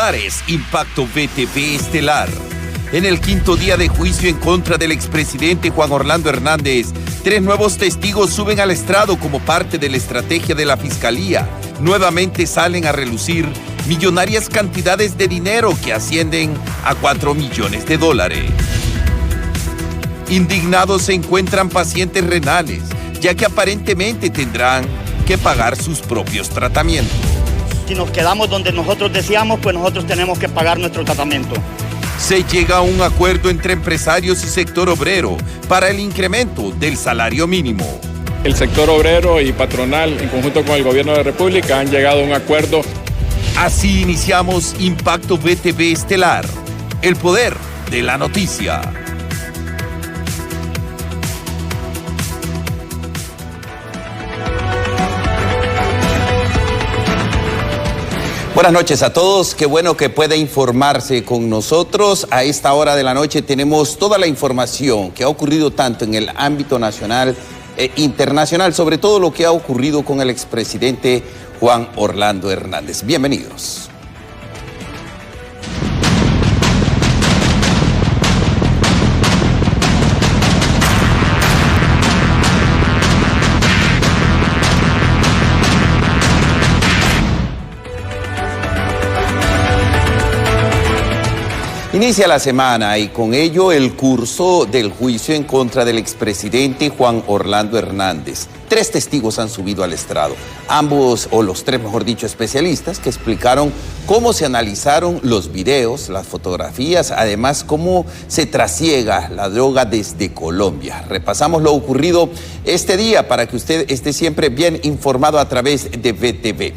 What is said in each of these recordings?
titulares, Impacto VTV Estelar. En el quinto día de juicio en contra del expresidente Juan Orlando Hernández, 3 nuevos testigos suben al estrado como parte de la estrategia de la Fiscalía. Nuevamente salen a relucir millonarias cantidades de dinero que ascienden a $4 millones. Indignados se encuentran pacientes renales, ya que aparentemente tendrán que pagar sus propios tratamientos. Si nos quedamos donde nosotros decíamos, pues nosotros tenemos que pagar nuestro tratamiento. Se llega a un acuerdo entre empresarios y sector obrero para el incremento del salario mínimo. El sector obrero y patronal, en conjunto con el gobierno de la República, han llegado a un acuerdo. Así iniciamos Impacto VTV Estelar, el poder de la noticia. Buenas noches a todos, qué bueno que puede informarse con nosotros. A esta hora de la noche tenemos toda la información que ha ocurrido tanto en el ámbito nacional e internacional, sobre todo lo que ha ocurrido con el expresidente Juan Orlando Hernández. Bienvenidos. Inicia la semana y con ello el curso del juicio en contra del expresidente Juan Orlando Hernández. 3 testigos han subido al estrado, ambos, o los 3 mejor dicho, especialistas que explicaron cómo se analizaron los videos, las fotografías, además cómo se trasiega la droga desde Colombia. Repasamos lo ocurrido este día para que usted esté siempre bien informado a través de VTV.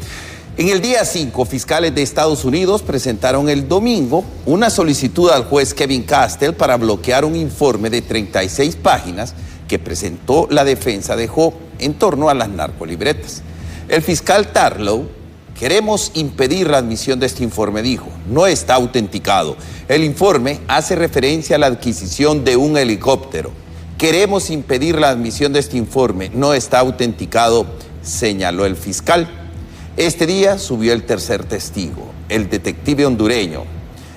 En el día 5, fiscales de Estados Unidos presentaron el domingo una solicitud al juez Kevin Castell para bloquear un informe de 36 páginas que presentó la defensa de Ho en torno a las narcolibretas. El fiscal Tarlow: queremos impedir la admisión de este informe, dijo. No está autenticado. El informe hace referencia a la adquisición de un helicóptero. Queremos impedir la admisión de este informe. No está autenticado, señaló el fiscal. Este día subió el tercer testigo, el detective hondureño.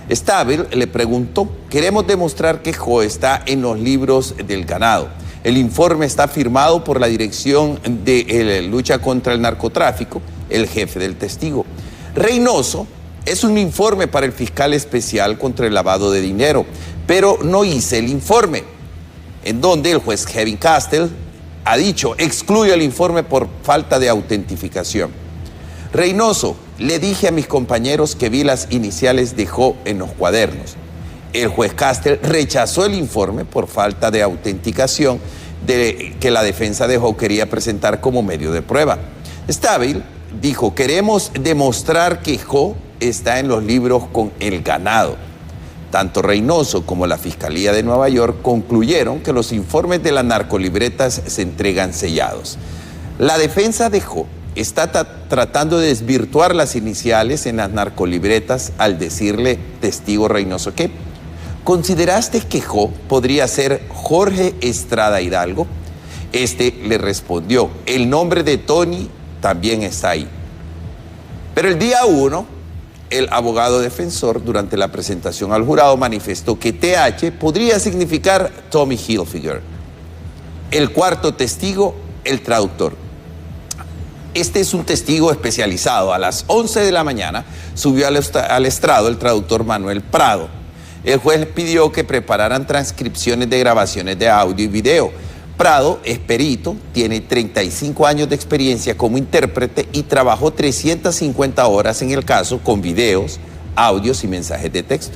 Stabile le preguntó: queremos demostrar que Ho está en los libros del ganado. El informe está firmado por la Dirección de Lucha contra el Narcotráfico, el jefe del testigo. Reynoso: es un informe para el fiscal especial contra el lavado de dinero, pero no hice el informe. En donde el juez Kevin Castell ha dicho: excluye el informe por falta de autentificación. Reynoso: le dije a mis compañeros que vi las iniciales de Ho en los cuadernos. El juez Castell rechazó el informe por falta de autenticación que la defensa de Ho quería presentar como medio de prueba. Stabile dijo: queremos demostrar que Ho está en los libros con el ganado. Tanto Reynoso como la Fiscalía de Nueva York concluyeron que los informes de las narcolibretas se entregan sellados. La defensa de Ho está tratando de desvirtuar las iniciales en las narcolibretas al decirle, testigo Reynoso, que ¿consideraste que Ho podría ser Jorge Estrada Hidalgo? Este le respondió: el nombre de Tony también está ahí. Pero el día 1, el abogado defensor, durante la presentación al jurado, manifestó que TH podría significar Tommy Hilfiger. El cuarto testigo, el traductor. Este es un testigo especializado. A las 11 de la mañana subió al estrado el traductor Manuel Prado. El juez pidió que prepararan transcripciones de grabaciones de audio y video. Prado es perito, tiene 35 años de experiencia como intérprete y trabajó 350 horas en el caso con videos, audios y mensajes de texto.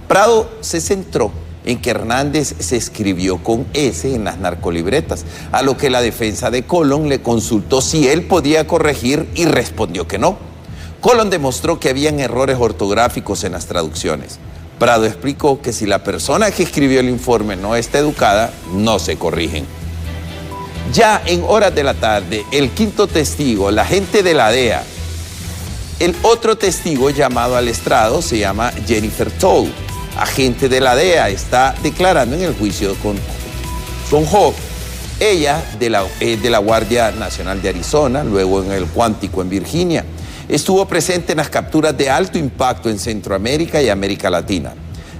Prado se centró en que Hernández se escribió con S en las narcolibretas, a lo que la defensa de Colón le consultó si él podía corregir y respondió que no. Colón demostró que habían errores ortográficos en las traducciones. Prado explicó que si la persona que escribió el informe no está educada, no se corrigen. Ya en horas de la tarde, el quinto testigo, la agente de la DEA, el otro testigo llamado al estrado se llama Jennifer Toll, agente de la DEA, está declarando en el juicio con Ho. Ella de la Guardia Nacional de Arizona, luego en el Cuántico en Virginia. Estuvo presente en las capturas de alto impacto en Centroamérica y América Latina.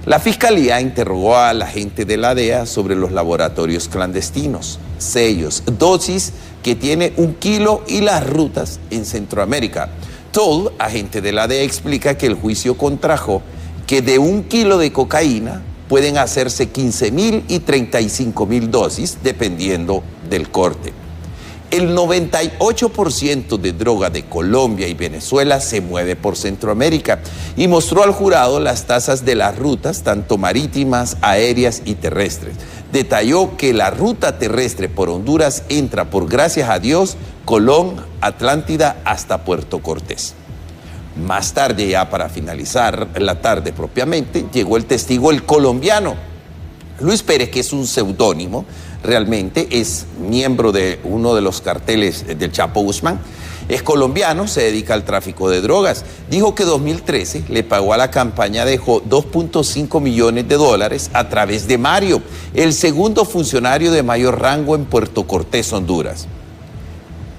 La Fiscalía interrogó a la gente de la DEA sobre los laboratorios clandestinos, sellos, dosis que tiene 1 kilo y las rutas en Centroamérica. Toll, agente de la DEA, explica que el juicio contrajo que de 1 kilo de cocaína pueden hacerse 15,000 y 35,000 dosis, dependiendo del corte. El 98% de droga de Colombia y Venezuela se mueve por Centroamérica y mostró al jurado las tasas de las rutas, tanto marítimas, aéreas y terrestres. Detalló que la ruta terrestre por Honduras entra por, gracias a Dios, Colón, Atlántida hasta Puerto Cortés. Más tarde, ya para finalizar la tarde propiamente, llegó el testigo, el colombiano Luis Pérez, que es un seudónimo, realmente es miembro de uno de los carteles del Chapo Guzmán. Es colombiano, se dedica al tráfico de drogas. Dijo que 2013 le pagó a la campaña de 2.5 millones de dólares a través de Mario, el segundo funcionario de mayor rango en Puerto Cortés, Honduras.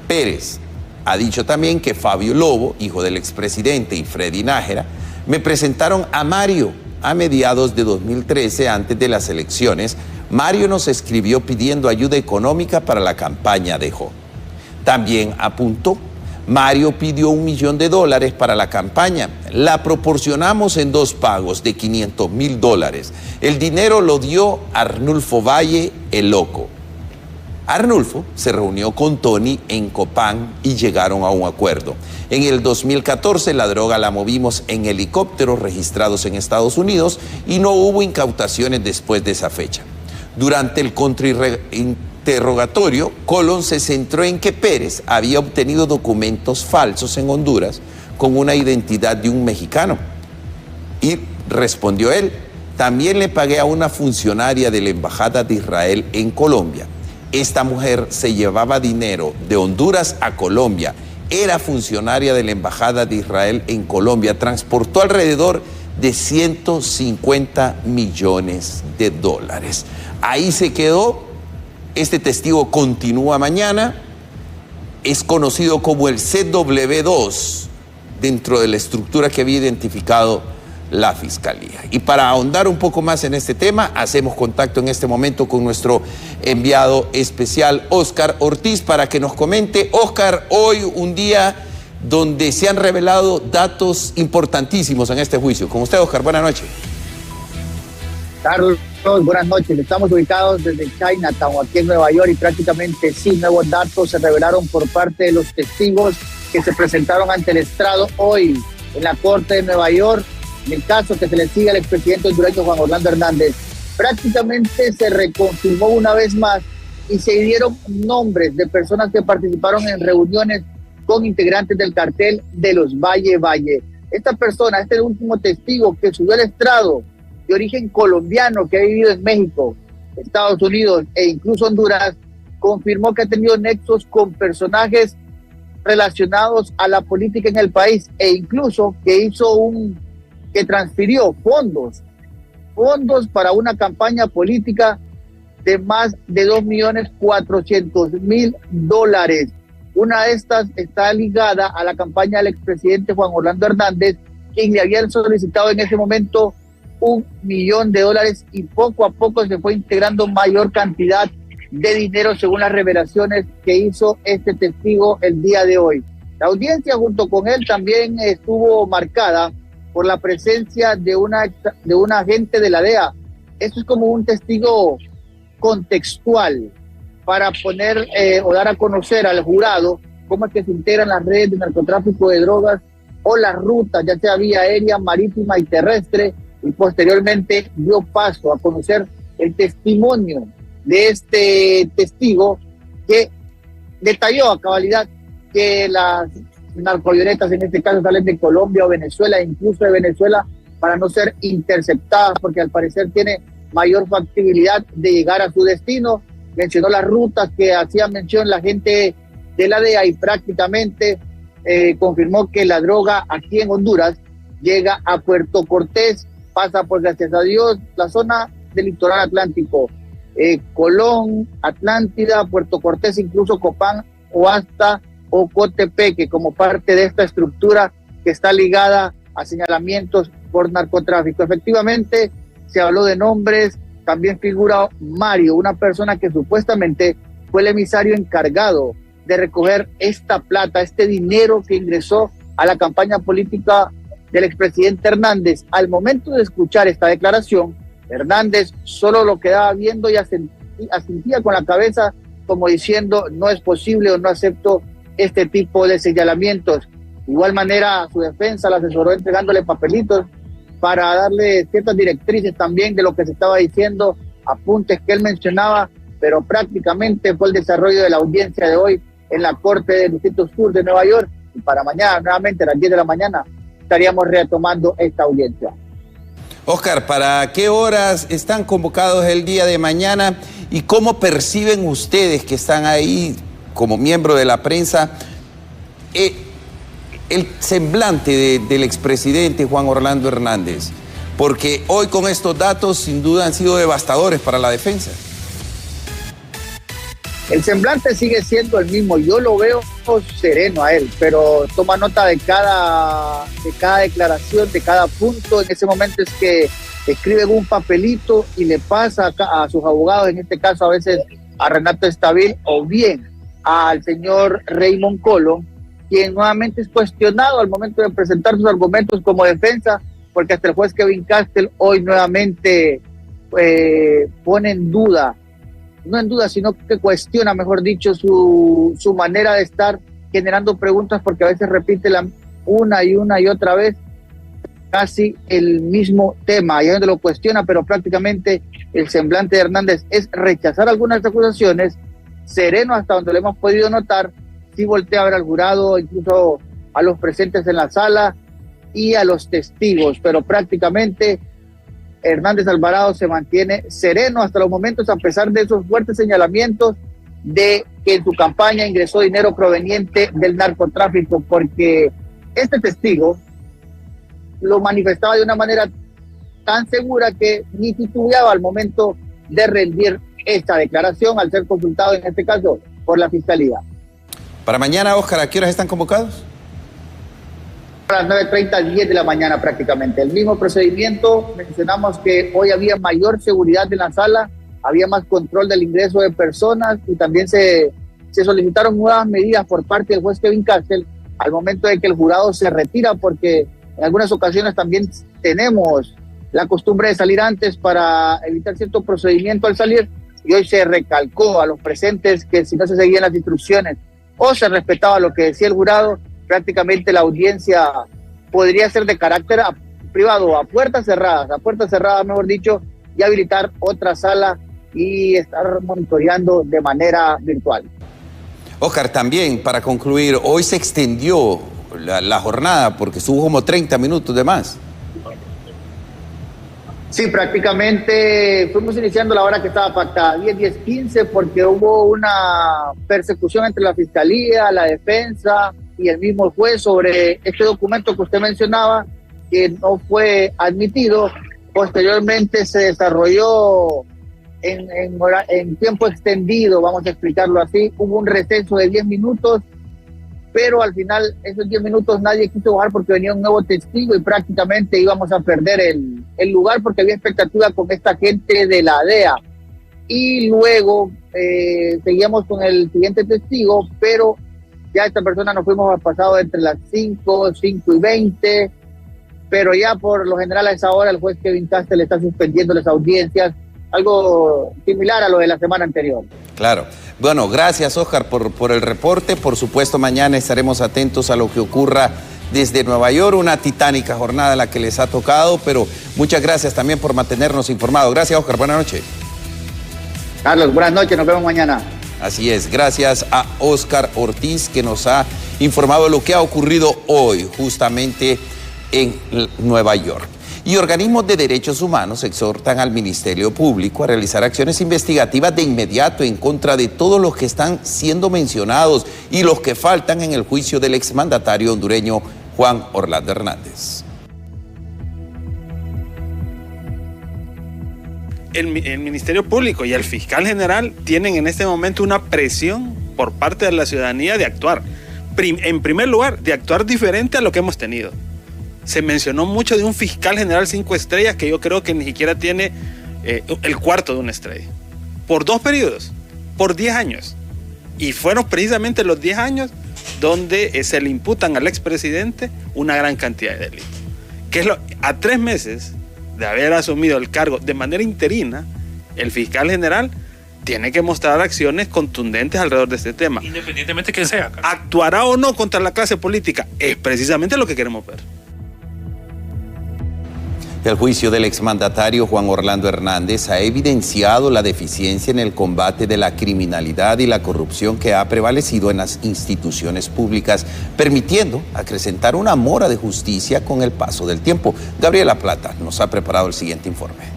Pérez ha dicho también que Fabio Lobo, hijo del expresidente, y Freddy Nájera, me presentaron a Mario a mediados de 2013, antes de las elecciones. Mario nos escribió pidiendo ayuda económica para la campaña de Jo. También apuntó, Mario pidió $1 millón para la campaña. La proporcionamos en 2 pagos de $500,000. El dinero lo dio Arnulfo Valle, el loco. Arnulfo se reunió con Tony en Copán y llegaron a un acuerdo. En el 2014 la droga la movimos en helicópteros registrados en Estados Unidos y no hubo incautaciones después de esa fecha. Durante el contrainterrogatorio, Colón se centró en que Pérez había obtenido documentos falsos en Honduras con una identidad de un mexicano. Y respondió él, también le pagué a una funcionaria de la Embajada de Israel en Colombia. Esta mujer se llevaba dinero de Honduras a Colombia, era funcionaria de la Embajada de Israel en Colombia, transportó alrededor de $150 millones. Ahí se quedó. Este testigo continúa mañana. Es conocido como el CW2 dentro de la estructura que había identificado la Fiscalía. Y para ahondar un poco más en este tema, hacemos contacto en este momento con nuestro enviado especial, Óscar Ortiz, para que nos comente. Óscar, hoy un día donde se han revelado datos importantísimos en este juicio. Con usted, Óscar, buenas noches. Carlos, buenas noches. Estamos ubicados desde Chinatown, aquí en Nueva York, y prácticamente sí, nuevos datos se revelaron por parte de los testigos que se presentaron ante el estrado hoy en la Corte de Nueva York, en el caso que se le sigue al expresidente hondureño Juan Orlando Hernández. Prácticamente se reconfirmó una vez más y se dieron nombres de personas que participaron en reuniones con integrantes del cartel de los Valle. Esta persona, este es el último testigo que subió al estrado, de origen colombiano, que ha vivido en México, Estados Unidos e incluso Honduras, confirmó que ha tenido nexos con personajes relacionados a la política en el país, e incluso que transfirió fondos para una campaña política de más de $2.400.000. Una de estas está ligada a la campaña del expresidente Juan Orlando Hernández, quien le habían solicitado en ese momento $1 millón, y poco a poco se fue integrando mayor cantidad de dinero, según las revelaciones que hizo este testigo el día de hoy. La audiencia junto con él también estuvo marcada por la presencia de un agente de la DEA. Esto es como un testigo contextual para poner o dar a conocer al jurado cómo es que se integran las redes de narcotráfico de drogas o las rutas, ya sea vía aérea, marítima y terrestre, y posteriormente dio paso a conocer el testimonio de este testigo, que detalló a cabalidad que las narcoavionetas en este caso salen de Colombia o Venezuela, incluso de Venezuela, para no ser interceptadas, porque al parecer tiene mayor factibilidad de llegar a su destino. Mencionó las rutas que hacía mención la gente de la DEA y prácticamente confirmó que la droga aquí en Honduras llega a Puerto Cortés, pasa por, gracias a Dios, la zona del litoral atlántico, Colón, Atlántida, Puerto Cortés, incluso Copán o hasta Ocotepeque como parte de esta estructura que está ligada a señalamientos por narcotráfico. Efectivamente, se habló de nombres, también figura Mario, una persona que supuestamente fue el emisario encargado de recoger esta plata, este dinero que ingresó a la campaña política del expresidente Hernández. Al momento de escuchar esta declaración, Hernández solo lo quedaba viendo y asentía con la cabeza como diciendo no es posible o no acepto este tipo de señalamientos. De igual manera, su defensa la asesoró entregándole papelitos para darle ciertas directrices también de lo que se estaba diciendo, apuntes que él mencionaba, pero prácticamente fue el desarrollo de la audiencia de hoy en la Corte del Distrito Sur de Nueva York, y para mañana, nuevamente a las 10 de la mañana, estaríamos retomando esta audiencia. Oscar, ¿para qué horas están convocados el día de mañana y cómo perciben ustedes que están ahí como miembro de la prensa el semblante del expresidente Juan Orlando Hernández? Porque hoy con estos datos sin duda han sido devastadores para la defensa. El semblante sigue siendo el mismo, yo lo veo sereno a él, pero toma nota de cada declaración, de cada punto. En ese momento es que escribe un papelito y le pasa a sus abogados, en este caso a veces a Renato Estabil o bien al señor Raymond Colón, quien nuevamente es cuestionado al momento de presentar sus argumentos como defensa, porque hasta el juez Kevin Castel hoy nuevamente pone en duda, no en duda, sino que cuestiona, mejor dicho, su manera de estar generando preguntas, porque a veces repite una y otra vez casi el mismo tema, y donde lo cuestiona, pero prácticamente el semblante de Hernández es rechazar algunas acusaciones, sereno hasta donde lo hemos podido notar, sí voltea a ver al jurado, incluso a los presentes en la sala y a los testigos, pero prácticamente Hernández Alvarado se mantiene sereno hasta los momentos, a pesar de esos fuertes señalamientos de que en su campaña ingresó dinero proveniente del narcotráfico, porque este testigo lo manifestaba de una manera tan segura que ni titubeaba al momento de rendir esta declaración al ser consultado, en este caso, por la Fiscalía. Para mañana, Oscar, ¿a qué horas están convocados? A las 9:30, 10 de la mañana prácticamente. El mismo procedimiento, mencionamos que hoy había mayor seguridad en la sala, había más control del ingreso de personas y también se solicitaron nuevas medidas por parte del juez Kevin Castel al momento de que el jurado se retira, porque en algunas ocasiones también tenemos la costumbre de salir antes para evitar cierto procedimiento al salir, y hoy se recalcó a los presentes que si no se seguían las instrucciones o se respetaba lo que decía el jurado, prácticamente la audiencia podría ser de carácter privado, a puertas cerradas, mejor dicho, y habilitar otra sala y estar monitoreando de manera virtual. Oscar, también para concluir, hoy se extendió la jornada porque estuvo como 30 minutos de más. Sí, prácticamente fuimos iniciando la hora que estaba pactada, 10:15, porque hubo una persecución entre la Fiscalía, la Defensa y el mismo juez sobre este documento que usted mencionaba, que no fue admitido. Posteriormente se desarrolló en tiempo extendido, vamos a explicarlo así. Hubo un receso de 10 minutos, pero al final esos 10 minutos nadie quiso bajar porque venía un nuevo testigo y prácticamente íbamos a perder el lugar porque había expectativa con esta gente de la DEA. Y luego seguíamos con el siguiente testigo, pero ya esta persona nos fuimos al pasado entre las 5:20, pero ya por lo general a esa hora el juez Kevin Castel está suspendiendo las audiencias, algo similar a lo de la semana anterior. Claro. Bueno, gracias, Oscar, por el reporte. Por supuesto, mañana estaremos atentos a lo que ocurra desde Nueva York, una titánica jornada la que les ha tocado, pero muchas gracias también por mantenernos informados. Gracias, Oscar. Buenas noches. Carlos, buenas noches. Nos vemos mañana. Así es. Gracias a Oscar Ortiz, que nos ha informado lo que ha ocurrido hoy, justamente en Nueva York. Y organismos de derechos humanos exhortan al Ministerio Público a realizar acciones investigativas de inmediato en contra de todos los que están siendo mencionados y los que faltan en el juicio del exmandatario hondureño Juan Orlando Hernández. El Ministerio Público y el fiscal general tienen en este momento una presión por parte de la ciudadanía de actuar, en primer lugar, de actuar diferente a lo que hemos tenido. Se mencionó mucho de un fiscal general 5 estrellas que yo creo que ni siquiera tiene el cuarto de una estrella. Por 2 periodos, por 10 años. Y fueron precisamente los 10 años donde se le imputan al expresidente una gran cantidad de delitos. A 3 meses de haber asumido el cargo de manera interina, el fiscal general tiene que mostrar acciones contundentes alrededor de este tema. Independientemente de quién sea. ¿Actuará o no contra la clase política? Es precisamente lo que queremos ver. El juicio del exmandatario Juan Orlando Hernández ha evidenciado la deficiencia en el combate de la criminalidad y la corrupción que ha prevalecido en las instituciones públicas, permitiendo acrecentar una mora de justicia con el paso del tiempo. Gabriela Plata nos ha preparado el siguiente informe.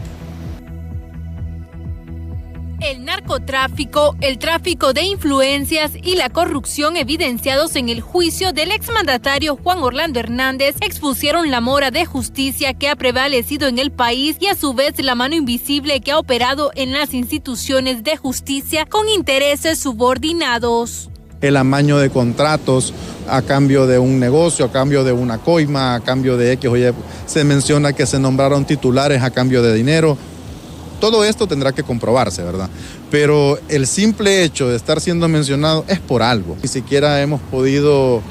El narcotráfico, el tráfico de influencias y la corrupción evidenciados en el juicio del exmandatario Juan Orlando Hernández expusieron la mora de justicia que ha prevalecido en el país y a su vez la mano invisible que ha operado en las instituciones de justicia con intereses subordinados. El amaño de contratos a cambio de un negocio, a cambio de una coima, a cambio de X o Y. Se menciona que se nombraron titulares a cambio de dinero. Todo esto tendrá que comprobarse, ¿verdad? Pero el simple hecho de estar siendo mencionado es por algo. Ni siquiera hemos podido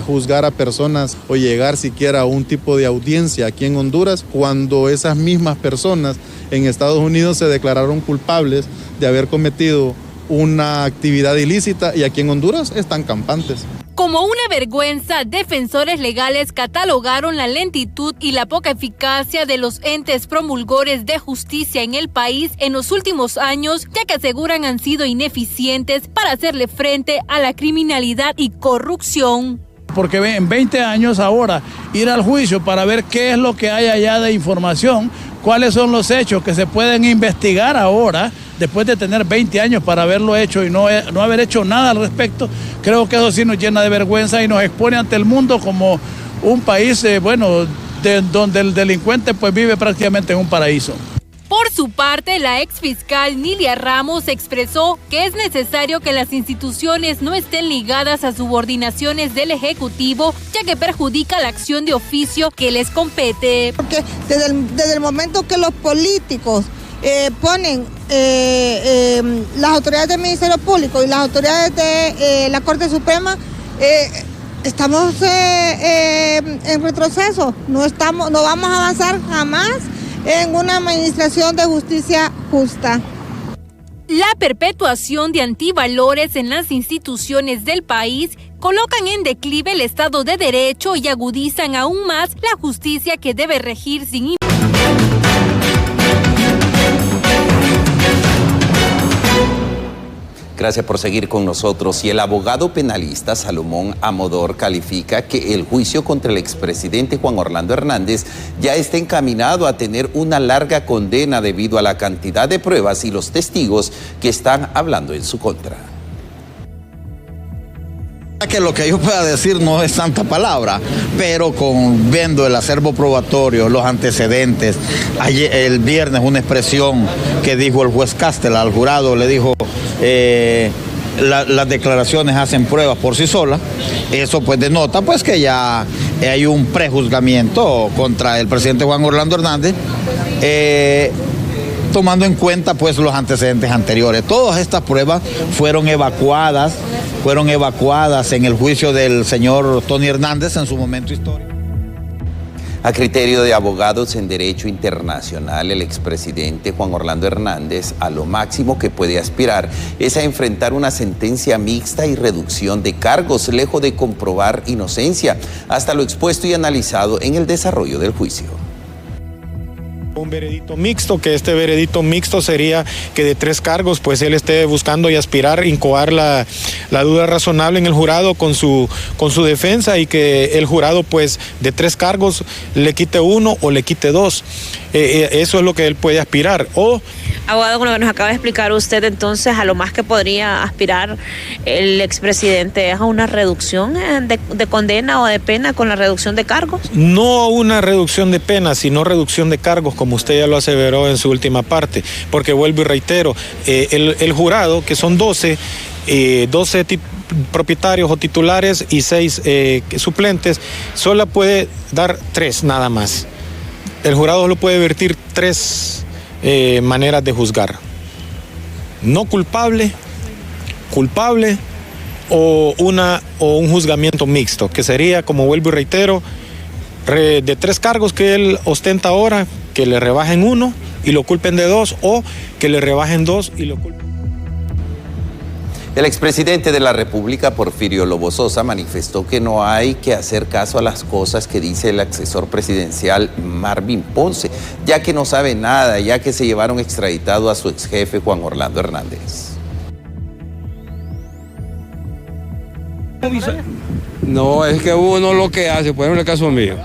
juzgar a personas o llegar siquiera a un tipo de audiencia aquí en Honduras cuando esas mismas personas en Estados Unidos se declararon culpables de haber cometido una actividad ilícita y aquí en Honduras están campantes. Como una vergüenza, defensores legales catalogaron la lentitud y la poca eficacia de los entes promulgores de justicia en el país en los últimos años, ya que aseguran han sido ineficientes para hacerle frente a la criminalidad y corrupción. Porque en 20 años ahora ir al juicio para ver qué es lo que hay allá de información, cuáles son los hechos que se pueden investigar ahora, después de tener 20 años para haberlo hecho y no haber hecho nada al respecto, creo que eso sí nos llena de vergüenza y nos expone ante el mundo como un país, donde el delincuente pues vive prácticamente en un paraíso. Por su parte, la exfiscal Nilia Ramos expresó que es necesario que las instituciones no estén ligadas a subordinaciones del Ejecutivo, ya que perjudica la acción de oficio que les compete. Porque desde el momento que los políticos ponen las autoridades del Ministerio Público y las autoridades de la Corte Suprema, estamos en retroceso, no vamos a avanzar jamás en una administración de justicia justa. La perpetuación de antivalores en las instituciones del país colocan en declive el Estado de Derecho y agudizan aún más la justicia que debe regir sin Gracias por seguir con nosotros. Y el abogado penalista Salomón Amador califica que el juicio contra el expresidente Juan Orlando Hernández ya está encaminado a tener una larga condena debido a la cantidad de pruebas y los testigos que están hablando en su contra. Que lo que yo pueda decir no es santa palabra, pero viendo el acervo probatorio, los antecedentes, el viernes una expresión que dijo el juez Castell al jurado, le dijo las declaraciones hacen pruebas por sí solas, eso pues denota pues que ya hay un prejuzgamiento contra el presidente Juan Orlando Hernández, tomando en cuenta pues los antecedentes anteriores. Todas estas pruebas fueron evacuadas en el juicio del señor Tony Hernández en su momento histórico. A criterio de abogados en derecho internacional, el expresidente Juan Orlando Hernández a lo máximo que puede aspirar es a enfrentar una sentencia mixta y reducción de cargos, lejos de comprobar inocencia, hasta lo expuesto y analizado en el desarrollo del juicio. Un veredicto mixto, que este veredicto mixto sería que de 3 cargos pues él esté buscando y aspirar, incoar la duda razonable en el jurado con su defensa y que el jurado pues de 3 cargos le quite 1 o le quite 2. Eso es lo que él puede aspirar. Abogado, con lo que nos acaba de explicar usted, entonces a lo más que podría aspirar el expresidente es a una reducción de condena o de pena con la reducción de cargos. No una reducción de pena, sino reducción de cargos, como usted ya lo aseveró en su última parte, porque vuelvo y reitero, el jurado, que son 12 propietarios o titulares y 6 suplentes, solo puede dar 3 nada más. El jurado solo puede vertir 3 maneras de juzgar: no culpable, culpable o un juzgamiento mixto, que sería, como vuelvo y reitero, de 3 cargos que él ostenta ahora, que le rebajen 1 y lo culpen de 2, o que le rebajen 2 y lo culpen. El expresidente de la República, Porfirio Lobo Sosa, manifestó que no hay que hacer caso a las cosas que dice el asesor presidencial Marvin Ponce, ya que no sabe nada, ya que se llevaron extraditado a su ex jefe Juan Orlando Hernández. No, es que uno lo que hace, por ejemplo, el caso mío.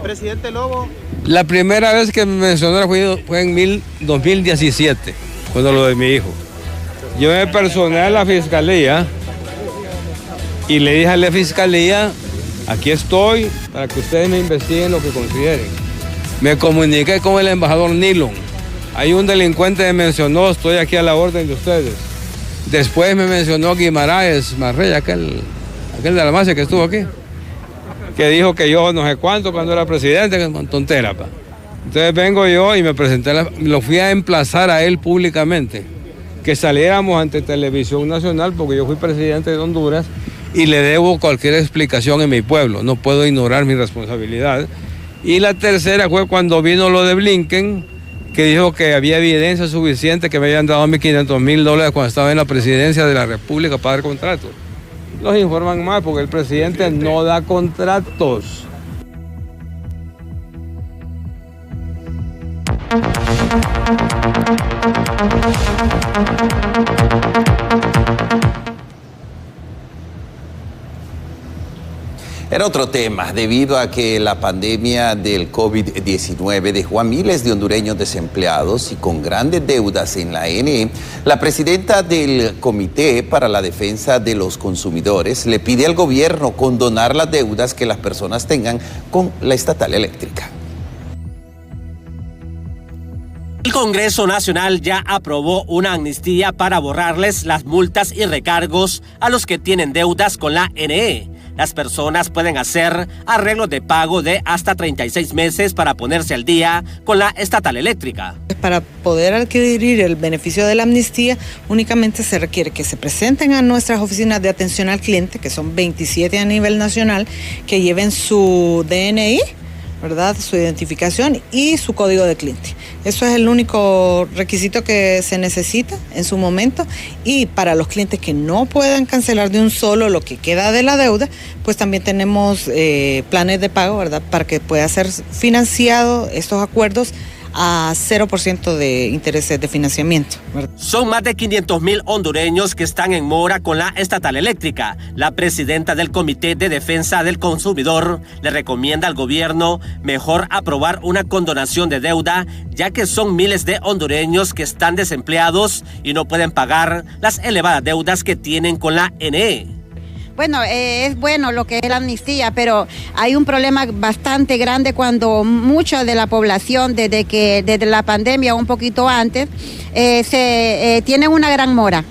Presidente Lobo. La primera vez que me mencionó fue en 2017, cuando lo de mi hijo. Yo me personé a la fiscalía y le dije a la fiscalía, aquí estoy para que ustedes me investiguen lo que consideren. Me comuniqué con el embajador Nilon. Hay un delincuente que me mencionó, estoy aquí a la orden de ustedes. Después me mencionó Guimaraes Marrey, aquel de la masa que estuvo aquí, que dijo que yo no sé cuánto cuando era presidente, que es tontera. Pa. Entonces vengo yo y me presenté, lo fui a emplazar a él públicamente, que saliéramos ante Televisión Nacional, porque yo fui presidente de Honduras y le debo cualquier explicación en mi pueblo, no puedo ignorar mi responsabilidad. Y la tercera fue cuando vino lo de Blinken, que dijo que había evidencia suficiente, que me habían dado $500,000 cuando estaba en la presidencia de la República para dar contratos. Los informan mal porque el presidente no da contratos. Era otro tema, debido a que la pandemia del COVID-19 dejó a miles de hondureños desempleados y con grandes deudas en la ANE, la presidenta del Comité para la Defensa de los Consumidores le pide al gobierno condonar las deudas que las personas tengan con la estatal eléctrica. El Congreso Nacional ya aprobó una amnistía para borrarles las multas y recargos a los que tienen deudas con la ANE. Las personas pueden hacer arreglos de pago de hasta 36 meses para ponerse al día con la estatal eléctrica. Para poder adquirir el beneficio de la amnistía, únicamente se requiere que se presenten a nuestras oficinas de atención al cliente, que son 27 a nivel nacional, que lleven su DNI, ¿verdad?, su identificación y su código de cliente. Eso es el único requisito que se necesita en su momento, y para los clientes que no puedan cancelar de un solo lo que queda de la deuda, pues también tenemos planes de pago, ¿verdad?, para que pueda ser financiado estos acuerdos a 0% de intereses de financiamiento, ¿verdad? Son más de 500,000 hondureños que están en mora con la estatal eléctrica. La presidenta del Comité de Defensa del Consumidor le recomienda al gobierno mejor aprobar una condonación de deuda, ya que son miles de hondureños que están desempleados y no pueden pagar las elevadas deudas que tienen con la ANE. Bueno, es bueno lo que es la amnistía, pero hay un problema bastante grande cuando mucha de la población, desde la pandemia o un poquito antes, tienen una gran mora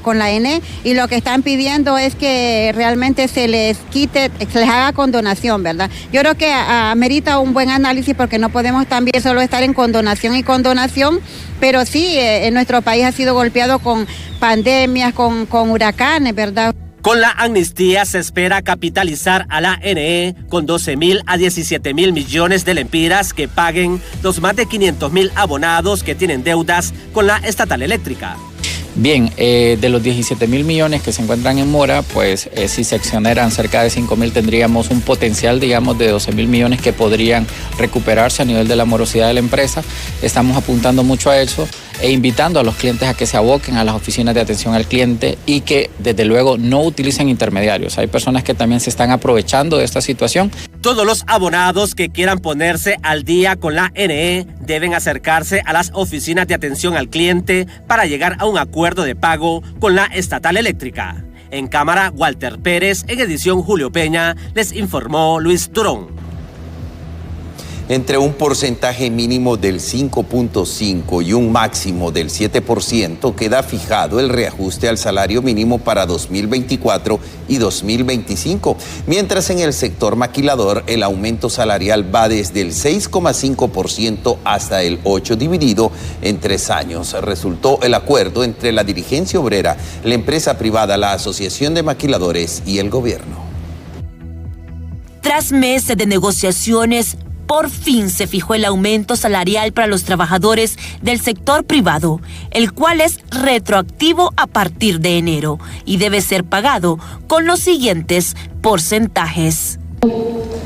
con la ANE, y lo que están pidiendo es que realmente se les quite, se les haga condonación, ¿verdad? Yo creo que amerita un buen análisis, porque no podemos también solo estar en condonación y condonación, pero sí, en nuestro país ha sido golpeado con pandemias, con huracanes, ¿verdad? Con la amnistía se espera capitalizar a la ANE con 12,000 a 17,000 millones de lempiras que paguen los más de 500,000 abonados que tienen deudas con la estatal eléctrica. Bien, de los 17,000 millones que se encuentran en mora, pues si se accionaran cerca de 5,000, tendríamos un potencial, digamos, de 12,000 millones que podrían recuperarse a nivel de la morosidad de la empresa. Estamos apuntando mucho a eso e invitando a los clientes a que se aboquen a las oficinas de atención al cliente y que, desde luego, no utilicen intermediarios. Hay personas que también se están aprovechando de esta situación. Todos los abonados que quieran ponerse al día con la ANE deben acercarse a las oficinas de atención al cliente para llegar a un acuerdo de pago con la estatal eléctrica. En cámara, Walter Pérez. En edición, Julio Peña. Les informó Luis Durón. Entre un porcentaje mínimo del 5.5 y un máximo del 7% queda fijado el reajuste al salario mínimo para 2024 y 2025, mientras en el sector maquilador el aumento salarial va desde el 6,5% hasta el 8% dividido en 3 años. Resultó el acuerdo entre la dirigencia obrera, la empresa privada, la Asociación de Maquiladores y el gobierno. Tras meses de negociaciones, por fin se fijó el aumento salarial para los trabajadores del sector privado, el cual es retroactivo a partir de enero y debe ser pagado con los siguientes porcentajes.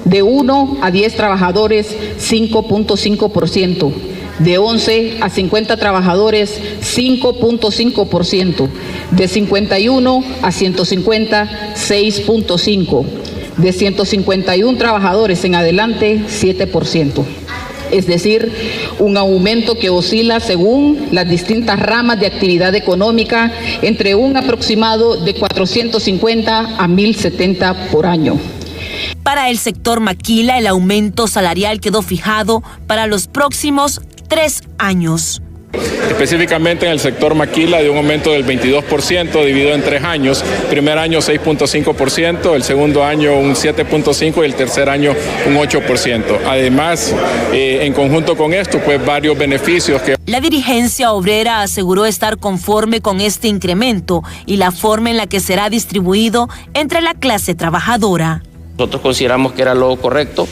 De 1 a 10 trabajadores, 5.5%. De 11 a 50 trabajadores, 5.5%. De 51 a 150, 6.5%. De 151 trabajadores en adelante, 7%. Es decir, un aumento que oscila según las distintas ramas de actividad económica entre un aproximado de 450 a 1.070 por año. Para el sector maquila, el aumento salarial quedó fijado para los próximos 3 años. Específicamente en el sector maquila de un aumento del 22% dividido en 3 años. Primer año 6.5%, el segundo año un 7.5% y el tercer año un 8%. Además, en conjunto con esto, pues varios beneficios que... La dirigencia obrera aseguró estar conforme con este incremento y la forma en la que será distribuido entre la clase trabajadora. Nosotros consideramos que era lo correcto.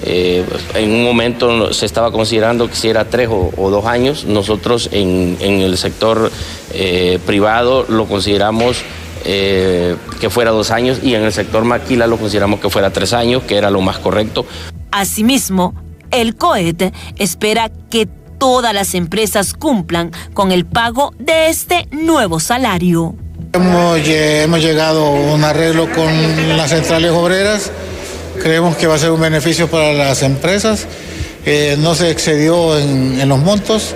En un momento se estaba considerando que si era 3 o 2 años. Nosotros en el sector privado lo consideramos que fuera 2 años y en el sector maquila lo consideramos que fuera 3 años, que era lo más correcto. Asimismo, el COET espera que todas las empresas cumplan con el pago de este nuevo salario. Hemos llegado a un arreglo con las centrales obreras. Creemos que va a ser un beneficio para las empresas. No se excedió en los montos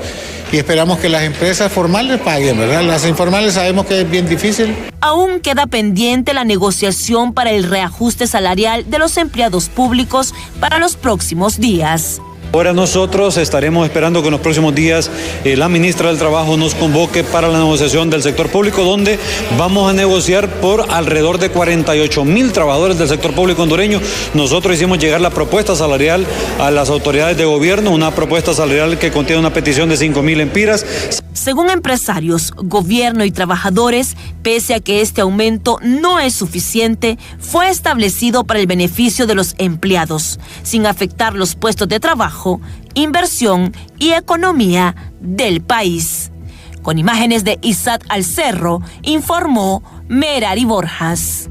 y esperamos que las empresas formales paguen, ¿verdad? Las informales sabemos que es bien difícil. Aún queda pendiente la negociación para el reajuste salarial de los empleados públicos para los próximos días. Ahora nosotros estaremos esperando que en los próximos días la ministra del Trabajo nos convoque para la negociación del sector público, donde vamos a negociar por alrededor de 48,000 trabajadores del sector público hondureño. Nosotros hicimos llegar la propuesta salarial a las autoridades de gobierno, una propuesta salarial que contiene una petición de 5,000 empiras. Según empresarios, gobierno y trabajadores, pese a que este aumento no es suficiente, fue establecido para el beneficio de los empleados, sin afectar los puestos de trabajo, inversión y economía del país. Con imágenes de Isaac Alcerro, informó Merari Borjas.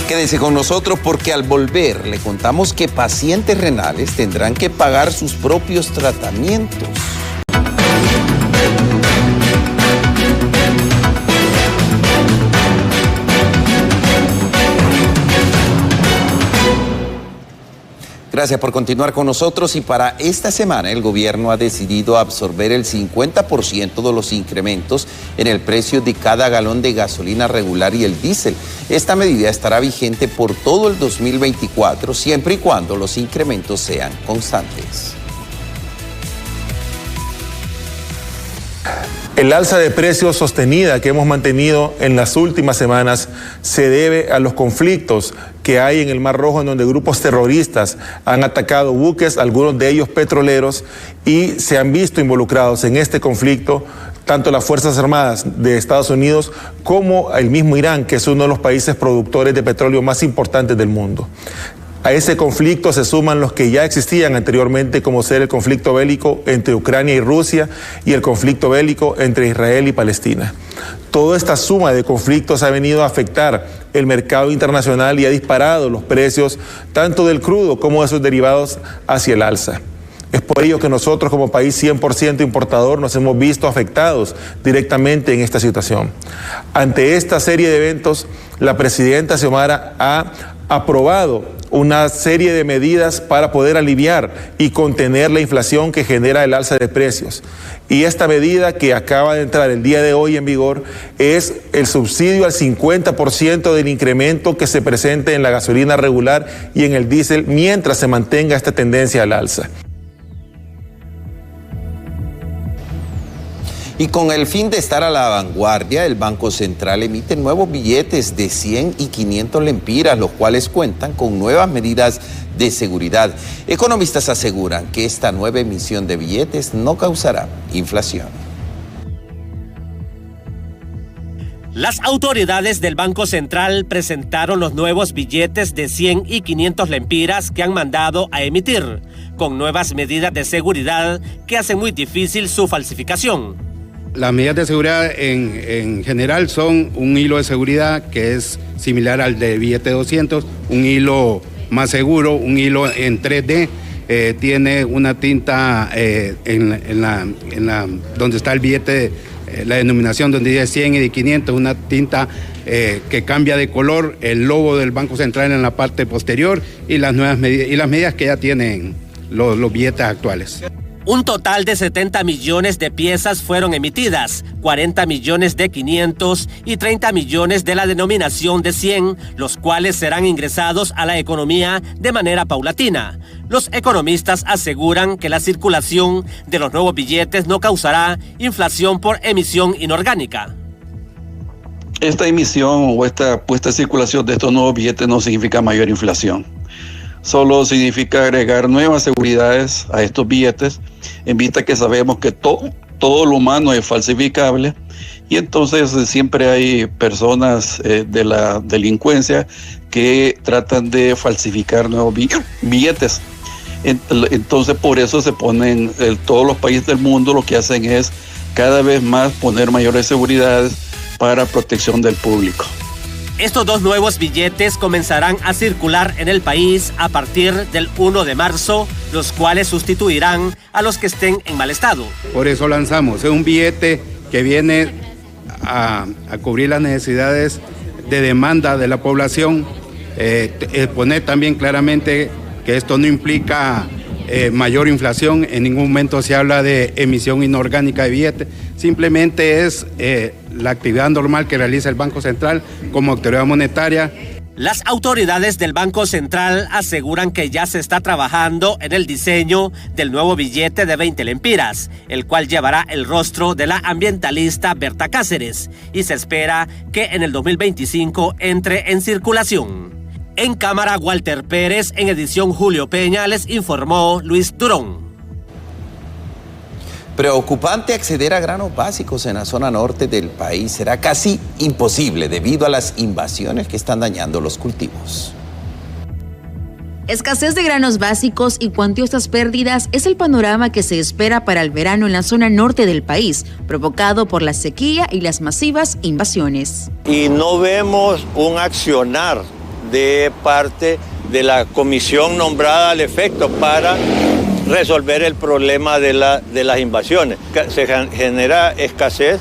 Quédese con nosotros porque al volver le contamos que pacientes renales tendrán que pagar sus propios tratamientos. Gracias por continuar con nosotros y para esta semana el gobierno ha decidido absorber el 50% de los incrementos en el precio de cada galón de gasolina regular y el diésel. Esta medida estará vigente por todo el 2024 siempre y cuando los incrementos sean constantes. El alza de precios sostenida que hemos mantenido en las últimas semanas se debe a los conflictos que hay en el Mar Rojo, en donde grupos terroristas han atacado buques, algunos de ellos petroleros, y se han visto involucrados en este conflicto tanto las Fuerzas Armadas de Estados Unidos como el mismo Irán, que es uno de los países productores de petróleo más importantes del mundo. A ese conflicto se suman los que ya existían anteriormente, como ser el conflicto bélico entre Ucrania y Rusia y el conflicto bélico entre Israel y Palestina. Toda esta suma de conflictos ha venido a afectar el mercado internacional y ha disparado los precios tanto del crudo como de sus derivados hacia el alza. Es por ello que nosotros como país 100% importador nos hemos visto afectados directamente en esta situación. Ante esta serie de eventos, la presidenta Xiomara ha aprobado una serie de medidas para poder aliviar y contener la inflación que genera el alza de precios. Y esta medida que acaba de entrar el día de hoy en vigor es el subsidio al 50% del incremento que se presente en la gasolina regular y en el diésel mientras se mantenga esta tendencia al alza. Y con el fin de estar a la vanguardia, el Banco Central emite nuevos billetes de 100 y 500 lempiras, los cuales cuentan con nuevas medidas de seguridad. Economistas aseguran que esta nueva emisión de billetes no causará inflación. Las autoridades del Banco Central presentaron los nuevos billetes de 100 y 500 lempiras que han mandado a emitir, con nuevas medidas de seguridad que hacen muy difícil su falsificación. Las medidas de seguridad en general son un hilo de seguridad que es similar al de billete 200, un hilo más seguro, un hilo en 3D, tiene una tinta donde está el billete, la denominación donde dice 100 y de 500, una tinta que cambia de color, el logo del Banco Central en la parte posterior y las nuevas medidas, y las medidas que ya tienen los billetes actuales. Un total de 70 millones de piezas fueron emitidas, 40 millones de 500 y 30 millones de la denominación de 100, los cuales serán ingresados a la economía de manera paulatina. Los economistas aseguran que la circulación de los nuevos billetes no causará inflación por emisión inorgánica. Esta emisión o esta puesta en circulación de estos nuevos billetes no significa mayor inflación. Solo significa agregar nuevas seguridades a estos billetes, en vista que sabemos que todo lo humano es falsificable, y entonces siempre hay personas de la delincuencia que tratan de falsificar nuevos billetes. Entonces por eso se ponen, todos los países del mundo lo que hacen es cada vez más poner mayores seguridades para protección del público. Estos dos nuevos billetes comenzarán a circular en el país a partir del 1 de marzo, los cuales sustituirán a los que estén en mal estado. Por eso lanzamos un billete que viene a cubrir las necesidades de demanda de la población, poner también claramente que esto no implica mayor inflación, en ningún momento se habla de emisión inorgánica de billetes, simplemente es la actividad normal que realiza el Banco Central como autoridad monetaria. Las autoridades del Banco Central aseguran que ya se está trabajando en el diseño del nuevo billete de 20 lempiras, el cual llevará el rostro de la ambientalista Berta Cáceres, y se espera que en el 2025 entre en circulación. En cámara, Walter Pérez, en edición Julio Peña, les informó Luis Durón. Preocupante acceder a granos básicos en la zona norte del país. Será casi imposible debido a las invasiones que están dañando los cultivos. Escasez de granos básicos y cuantiosas pérdidas es el panorama que se espera para el verano en la zona norte del país, provocado por la sequía y las masivas invasiones. Y no vemos un accionar de parte de la comisión nombrada al efecto para resolver el problema de las invasiones. Se genera escasez,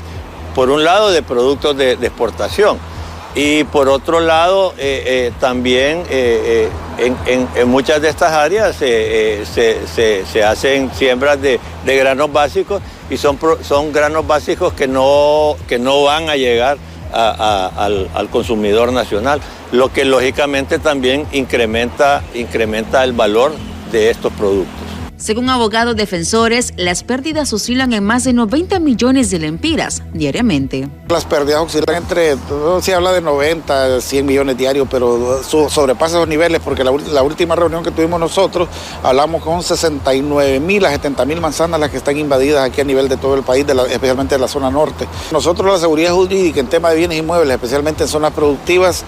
por un lado, de productos de exportación y por otro lado, también en muchas de estas áreas se hacen siembras de granos básicos y son granos básicos que no van a llegar al consumidor nacional, lo que lógicamente también incrementa el valor de estos productos. Según abogados defensores, las pérdidas oscilan en más de 90 millones de lempiras diariamente. Las pérdidas oscilan entre, se habla de 90, 100 millones diarios, pero sobrepasa esos niveles porque la última reunión que tuvimos nosotros, hablamos con 69.000 a 70.000 manzanas las que están invadidas aquí a nivel de todo el país, especialmente de la zona norte. Nosotros la seguridad jurídica en tema de bienes inmuebles, especialmente en zonas productivas,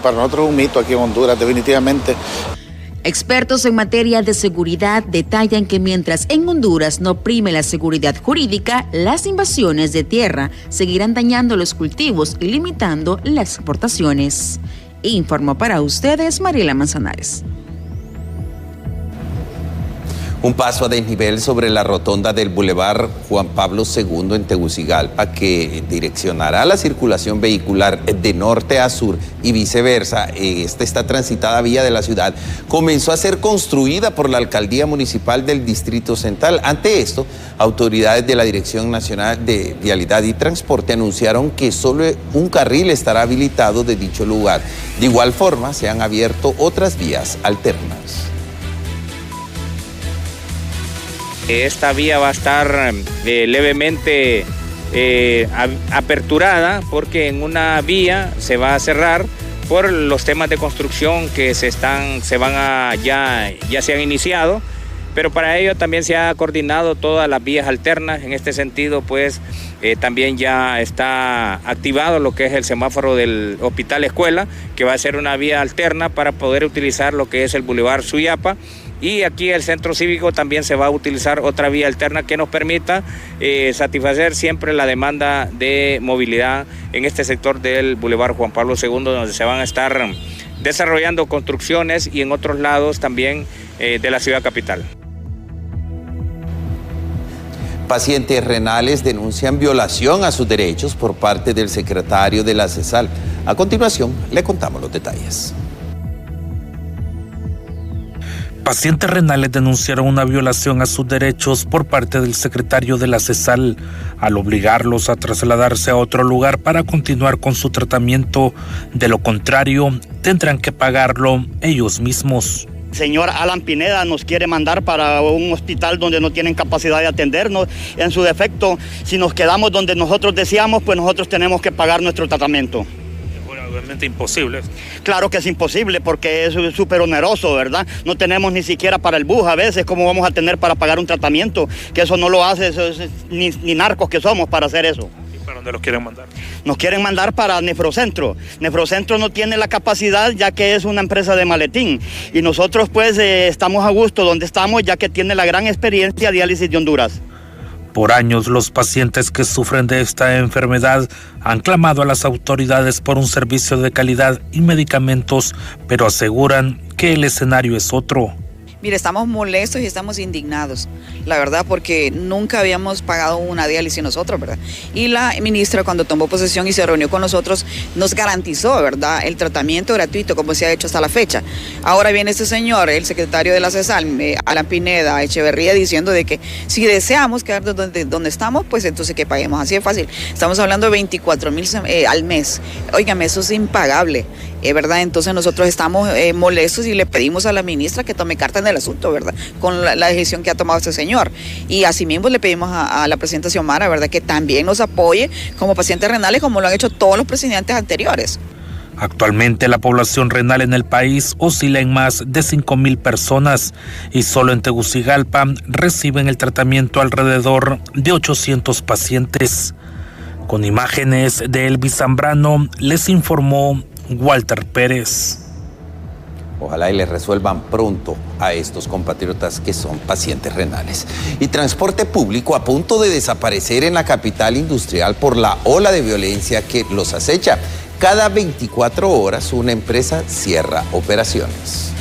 para nosotros es un mito aquí en Honduras, definitivamente. Expertos en materia de seguridad detallan que mientras en Honduras no prime la seguridad jurídica, las invasiones de tierra seguirán dañando los cultivos y limitando las exportaciones. Informó para ustedes Mariela Manzanares. Un paso a desnivel sobre la rotonda del Boulevard Juan Pablo II en Tegucigalpa, que direccionará la circulación vehicular de norte a sur y viceversa. Esta transitada vía de la ciudad comenzó a ser construida por la Alcaldía Municipal del Distrito Central. Ante esto, autoridades de la Dirección Nacional de Vialidad y Transporte anunciaron que solo un carril estará habilitado de dicho lugar. De igual forma, se han abierto otras vías alternas. Esta vía va a estar levemente aperturada porque en una vía se va a cerrar por los temas de construcción que ya se han iniciado, pero para ello también se ha coordinado todas las vías alternas. En este sentido, pues también ya está activado lo que es el semáforo del Hospital Escuela, que va a ser una vía alterna para poder utilizar lo que es el Boulevard Suyapa. Y aquí el Centro Cívico también se va a utilizar otra vía alterna que nos permita satisfacer siempre la demanda de movilidad en este sector del Boulevard Juan Pablo II, donde se van a estar desarrollando construcciones, y en otros lados también de la ciudad capital. Pacientes renales denuncian violación a sus derechos por parte del secretario de la CESAL. A continuación, le contamos los detalles. Pacientes renales denunciaron una violación a sus derechos por parte del secretario de la CESAL al obligarlos a trasladarse a otro lugar para continuar con su tratamiento. De lo contrario, tendrán que pagarlo ellos mismos. Señor Alan Pineda nos quiere mandar para un hospital donde no tienen capacidad de atendernos. En su defecto, si nos quedamos donde nosotros deseamos, pues nosotros tenemos que pagar nuestro tratamiento. Obviamente imposible. Claro que es imposible porque es súper oneroso, ¿verdad? No tenemos ni siquiera para el bus a veces. ¿Cómo vamos a tener para pagar un tratamiento? Que eso no lo hace, ni narcos que somos para hacer eso. ¿Y para dónde los quieren mandar? Nos quieren mandar para Nefrocentro. Nefrocentro no tiene la capacidad ya que es una empresa de maletín. Y nosotros pues estamos a gusto donde estamos ya que tiene la gran experiencia de diálisis de Honduras. Por años, los pacientes que sufren de esta enfermedad han clamado a las autoridades por un servicio de calidad y medicamentos, pero aseguran que el escenario es otro. Mire, estamos molestos y estamos indignados, la verdad, porque nunca habíamos pagado una diálisis nosotros, ¿verdad? Y la ministra, cuando tomó posesión y se reunió con nosotros, nos garantizó, ¿verdad?, el tratamiento gratuito como se ha hecho hasta la fecha. Ahora viene este señor, el secretario de la CESAL, Alan Pineda Echeverría, diciendo de que si deseamos quedar donde estamos, pues entonces que paguemos. Así de fácil. Estamos hablando de 24,000 al mes. Óigame, eso es impagable. ¿Verdad? Entonces nosotros estamos molestos y le pedimos a la ministra que tome carta en el asunto, ¿verdad? Con la decisión que ha tomado este señor. Y asimismo le pedimos a la presidenta Xiomara, ¿verdad?, que también nos apoye como pacientes renales, como lo han hecho todos los presidentes anteriores. Actualmente la población renal en el país oscila en más de 5,000 personas y solo en Tegucigalpa reciben el tratamiento alrededor de 800 pacientes. Con imágenes de Elvis Zambrano, les informó Walter Pérez. Ojalá y les resuelvan pronto a estos compatriotas que son pacientes renales. Y transporte público a punto de desaparecer en la capital industrial por la ola de violencia que los acecha. Cada 24 horas una empresa cierra operaciones.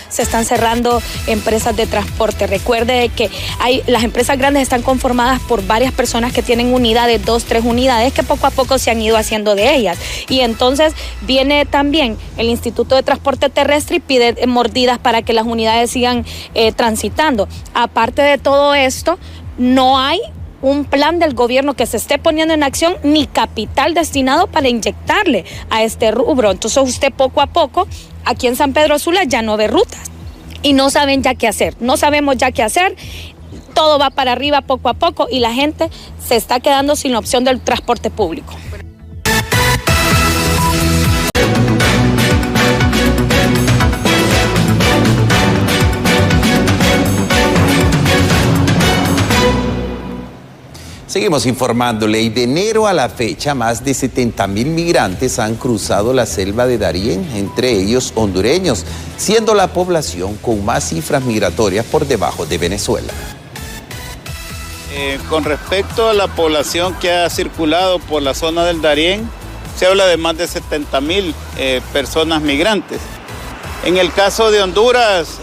Se están cerrando empresas de transporte. Recuerde que las empresas grandes están conformadas por varias personas que tienen unidades, 2, 3 unidades, que poco a poco se han ido haciendo de ellas. Y entonces viene también el Instituto de Transporte Terrestre y pide mordidas para que las unidades sigan transitando. Aparte de todo esto, no hay un plan del gobierno que se esté poniendo en acción ni capital destinado para inyectarle a este rubro. Entonces usted poco a poco, aquí en San Pedro Sula ya no ve rutas y no saben ya qué hacer, no sabemos ya qué hacer, todo va para arriba poco a poco y la gente se está quedando sin la opción del transporte público. Seguimos informándole, y de enero a la fecha más de 70,000 migrantes han cruzado la selva de Darién, entre ellos hondureños, siendo la población con más cifras migratorias por debajo de Venezuela. Con respecto a la población que ha circulado por la zona del Darién, se habla de más de 70,000 personas migrantes. En el caso de Honduras,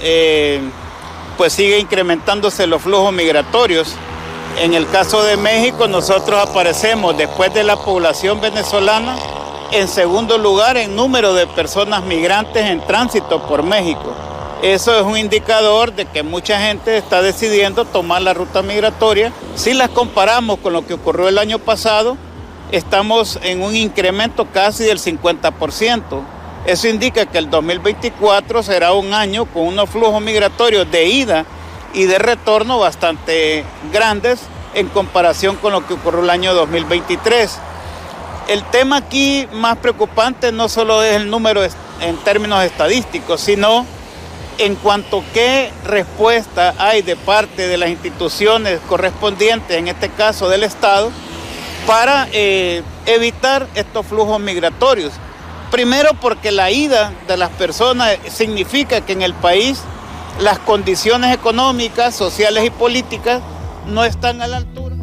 pues sigue incrementándose los flujos migratorios. En el caso de México, nosotros aparecemos después de la población venezolana en segundo lugar en número de personas migrantes en tránsito por México. Eso es un indicador de que mucha gente está decidiendo tomar la ruta migratoria. Si las comparamos con lo que ocurrió el año pasado, estamos en un incremento casi del 50%. Eso indica que el 2024 será un año con unos flujos migratorios de ida y de retorno bastante grandes en comparación con lo que ocurrió el año 2023. El tema aquí más preocupante no solo es el número en términos estadísticos, sino en cuanto a qué respuesta hay de parte de las instituciones correspondientes, en este caso del Estado, para evitar estos flujos migratorios. Primero, porque la ida de las personas significa que en el país las condiciones económicas, sociales y políticas no están a la altura.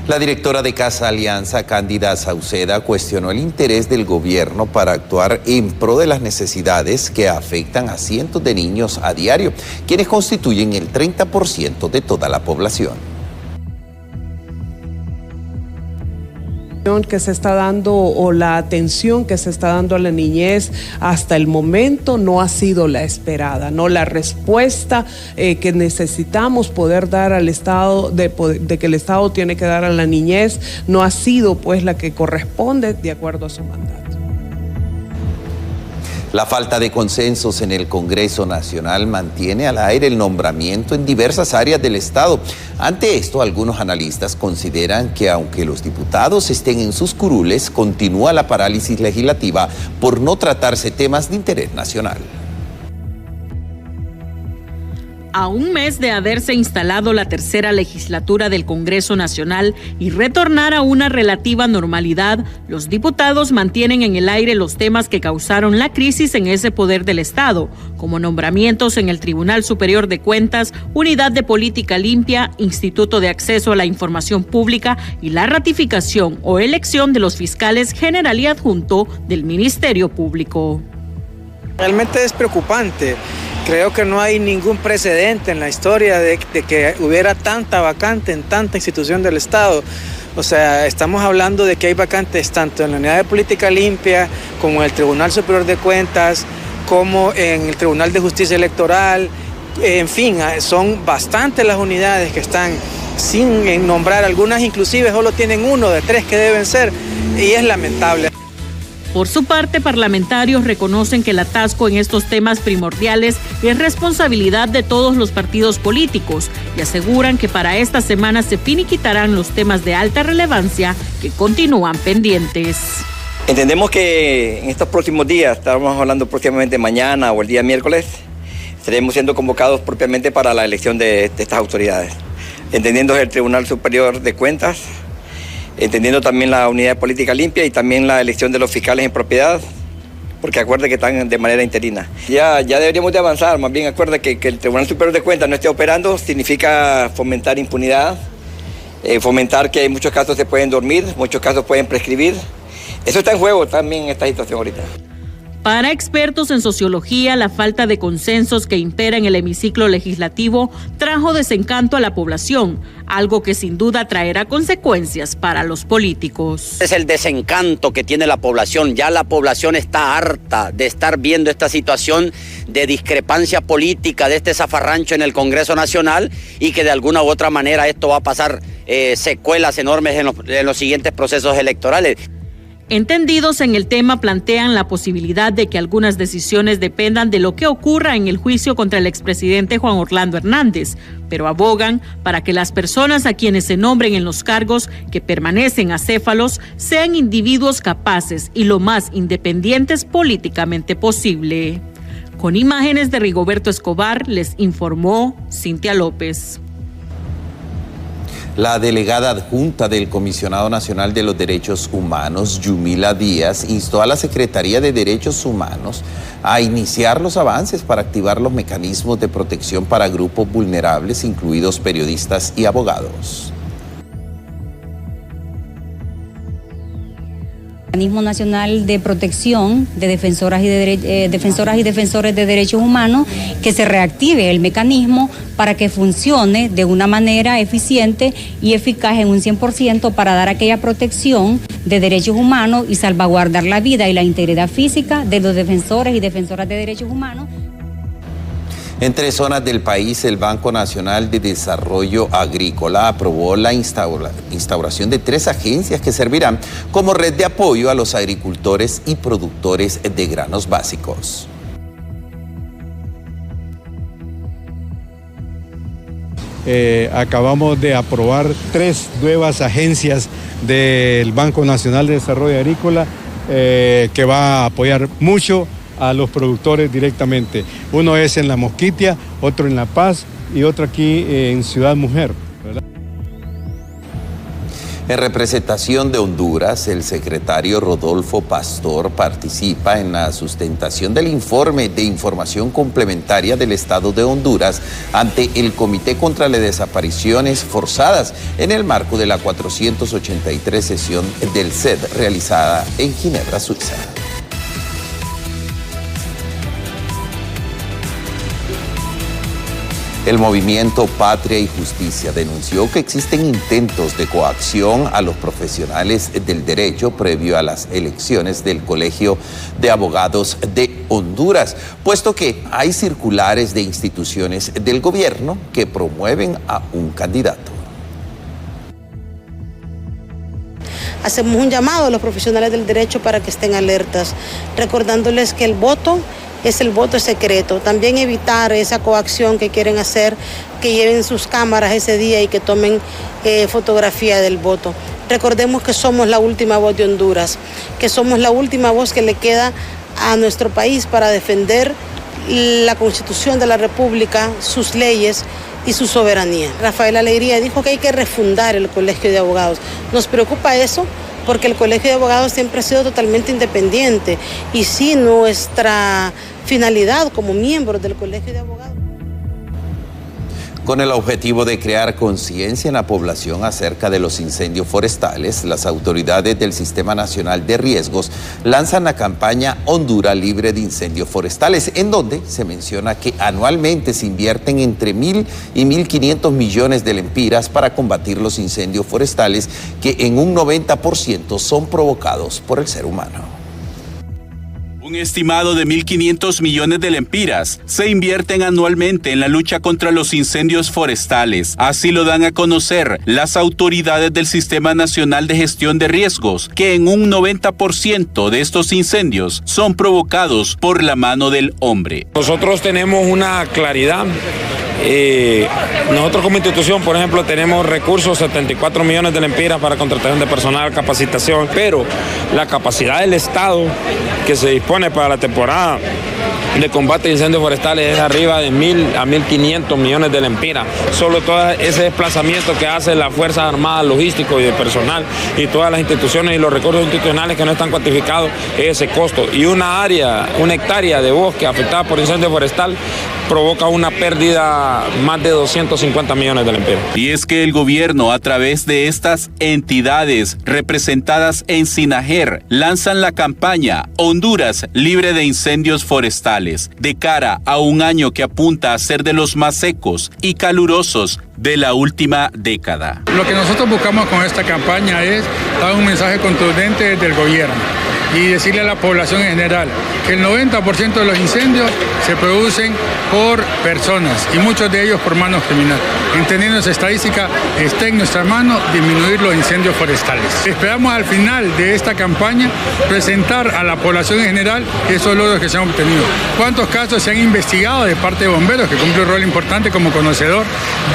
La directora de Casa Alianza, Cándida Sauceda, cuestionó el interés del gobierno para actuar en pro de las necesidades que afectan a cientos de niños a diario, quienes constituyen el 30% de toda la población. Que se está dando o la atención que se está dando a la niñez hasta el momento no ha sido la esperada, no la respuesta que necesitamos poder dar al Estado, de que el Estado tiene que dar a la niñez, no ha sido pues la que corresponde de acuerdo a su mandato. La falta de consensos en el Congreso Nacional mantiene al aire el nombramiento en diversas áreas del Estado. Ante esto, algunos analistas consideran que aunque los diputados estén en sus curules, continúa la parálisis legislativa por no tratarse temas de interés nacional. A un mes de haberse instalado la tercera legislatura del Congreso Nacional y retornar a una relativa normalidad, los diputados mantienen en el aire los temas que causaron la crisis en ese poder del Estado, como nombramientos en el Tribunal Superior de Cuentas, Unidad de Política Limpia, Instituto de Acceso a la Información Pública y la ratificación o elección de los fiscales general y adjunto del Ministerio Público. Realmente es preocupante. Creo que no hay ningún precedente en la historia de que hubiera tanta vacante en tanta institución del Estado. O sea, estamos hablando de que hay vacantes tanto en la Unidad de Política Limpia, como en el Tribunal Superior de Cuentas, como en el Tribunal de Justicia Electoral. En fin, son bastantes las unidades que están sin nombrar. Algunas inclusive solo tienen 1 de 3 que deben ser, y es lamentable. Por su parte, parlamentarios reconocen que el atasco en estos temas primordiales es responsabilidad de todos los partidos políticos y aseguran que para esta semana se finiquitarán los temas de alta relevancia que continúan pendientes. Entendemos que en estos próximos días, estamos hablando próximamente mañana o el día miércoles, estaremos siendo convocados propiamente para la elección de estas autoridades, entendiendo el Tribunal Superior de Cuentas, entendiendo también la Unidad de Política Limpia y también la elección de los fiscales en propiedad, porque acuerde que están de manera interina. Ya deberíamos de avanzar, más bien acuerde que el Tribunal Superior de Cuentas no esté operando significa fomentar impunidad, fomentar que en muchos casos se pueden dormir, muchos casos pueden prescribir. Eso está en juego también en esta situación ahorita. Para expertos en sociología, la falta de consensos que impera en el hemiciclo legislativo trajo desencanto a la población, algo que sin duda traerá consecuencias para los políticos. Es el desencanto que tiene la población. Ya la población está harta de estar viendo esta situación de discrepancia política, de este zafarrancho en el Congreso Nacional, y que de alguna u otra manera esto va a pasar secuelas enormes en los siguientes procesos electorales. Entendidos en el tema plantean la posibilidad de que algunas decisiones dependan de lo que ocurra en el juicio contra el expresidente Juan Orlando Hernández, pero abogan para que las personas a quienes se nombren en los cargos que permanecen acéfalos sean individuos capaces y lo más independientes políticamente posible. Con imágenes de Rigoberto Escobar, les informó Cintia López. La delegada adjunta del Comisionado Nacional de los Derechos Humanos, Yumila Díaz, instó a la Secretaría de Derechos Humanos a iniciar los avances para activar los mecanismos de protección para grupos vulnerables, incluidos periodistas y abogados. Mecanismo Nacional de Protección de Defensoras y Defensores de Derechos Humanos, que se reactive el mecanismo para que funcione de una manera eficiente y eficaz en un 100% para dar aquella protección de derechos humanos y salvaguardar la vida y la integridad física de los defensores y defensoras de derechos humanos. En 3 zonas del país, el Banco Nacional de Desarrollo Agrícola aprobó la instauración de 3 agencias que servirán como red de apoyo a los agricultores y productores de granos básicos. Acabamos de aprobar 3 nuevas agencias del Banco Nacional de Desarrollo Agrícola que va a apoyar mucho a los productores directamente. Uno es en La Mosquitia, otro en La Paz y otro aquí en Ciudad Mujer, ¿verdad? En representación de Honduras, el secretario Rodolfo Pastor participa en la sustentación del informe de información complementaria del Estado de Honduras ante el Comité contra las Desapariciones Forzadas en el marco de la 483 sesión del CED realizada en Ginebra, Suiza. El movimiento Patria y Justicia denunció que existen intentos de coacción a los profesionales del derecho previo a las elecciones del Colegio de Abogados de Honduras, puesto que hay circulares de instituciones del gobierno que promueven a un candidato. Hacemos un llamado a los profesionales del derecho para que estén alertas, recordándoles que el voto es el voto secreto. También evitar esa coacción que quieren hacer, que lleven sus cámaras ese día y que tomen fotografía del voto. Recordemos que somos la última voz de Honduras, que somos la última voz que le queda a nuestro país para defender la Constitución de la República, sus leyes y su soberanía. Rafael Alegría dijo que hay que refundar el Colegio de Abogados. Nos preocupa eso, porque el Colegio de Abogados siempre ha sido totalmente independiente y sí, nuestra finalidad como miembros del Colegio de Abogados. Con el objetivo de crear conciencia en la población acerca de los incendios forestales, las autoridades del Sistema Nacional de Riesgos lanzan la campaña Honduras Libre de Incendios Forestales, en donde se menciona que anualmente se invierten entre 1.000 y 1.500 millones de lempiras para combatir los incendios forestales, que en un 90% son provocados por el ser humano. Un estimado de 1.500 millones de lempiras se invierten anualmente en la lucha contra los incendios forestales. Así lo dan a conocer las autoridades del Sistema Nacional de Gestión de Riesgos, que en un 90% de estos incendios son provocados por la mano del hombre. Nosotros tenemos una claridad. Nosotros como institución, por ejemplo, tenemos recursos, 74 millones de lempiras para contratación de personal, capacitación, pero la capacidad del Estado que se dispone para la temporada de combate de incendios forestales es arriba de 1.000 a 1.500 millones de lempiras. Solo todo ese desplazamiento que hace las Fuerzas Armadas, logístico y de personal y todas las instituciones y los recursos institucionales que no están cuantificados, ese costo. Y una hectárea de bosque afectada por incendio forestal provoca una pérdida más de 250 millones de lempiras. Y es que el gobierno, a través de estas entidades representadas en SINAGER, lanzan la campaña Honduras Libre de Incendios Forestales, de cara a un año que apunta a ser de los más secos y calurosos de la última década. Lo que nosotros buscamos con esta campaña es dar un mensaje contundente desde el gobierno y decirle a la población en general que el 90% de los incendios se producen por personas y muchos de ellos por manos criminales. Entendiendo esa estadística, está en nuestra mano disminuir los incendios forestales. Esperamos al final de esta campaña presentar a la población en general esos logros que se han obtenido. ¿Cuántos casos se han investigado de parte de bomberos, que cumple un rol importante como conocedor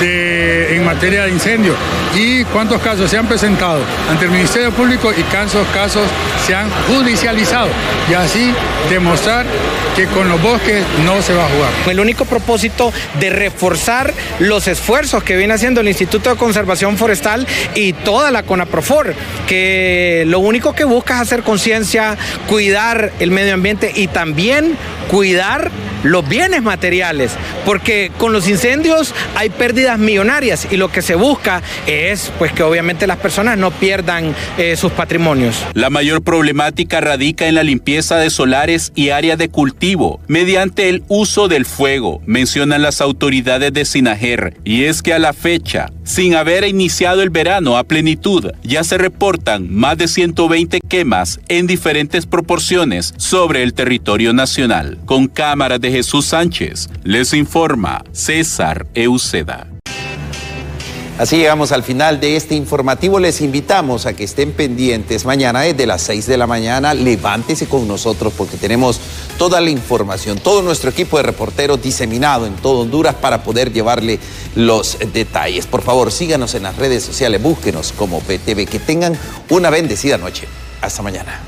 en materia de incendios? ¿Y cuántos casos se han presentado ante el Ministerio Público y cuántos casos se han judicializado? Y así demostrar que con los bosques no se va a jugar. El único propósito de reforzar los esfuerzos que viene haciendo el Instituto de Conservación Forestal y toda la CONAPROFOR, que lo único que busca es hacer conciencia, cuidar el medio ambiente y también cuidar los bienes materiales, porque con los incendios hay pérdidas millonarias y lo que se busca es pues que obviamente las personas no pierdan sus patrimonios. La mayor problemática radica en la limpieza de solares y áreas de cultivo mediante el uso del fuego, mencionan las autoridades de SINAGER, y es que a la fecha, sin haber iniciado el verano a plenitud, ya se reportan más de 120 quemas en diferentes proporciones sobre el territorio nacional. Con cámaras de Jesús Sánchez, les informa César Euceda. Así llegamos al final de este informativo. Les invitamos a que estén pendientes. Mañana desde las 6 de la mañana, levántese con nosotros porque tenemos toda la información, todo nuestro equipo de reporteros diseminado en todo Honduras para poder llevarle los detalles. Por favor, síganos en las redes sociales, búsquenos como PTV. Que tengan una bendecida noche. Hasta mañana.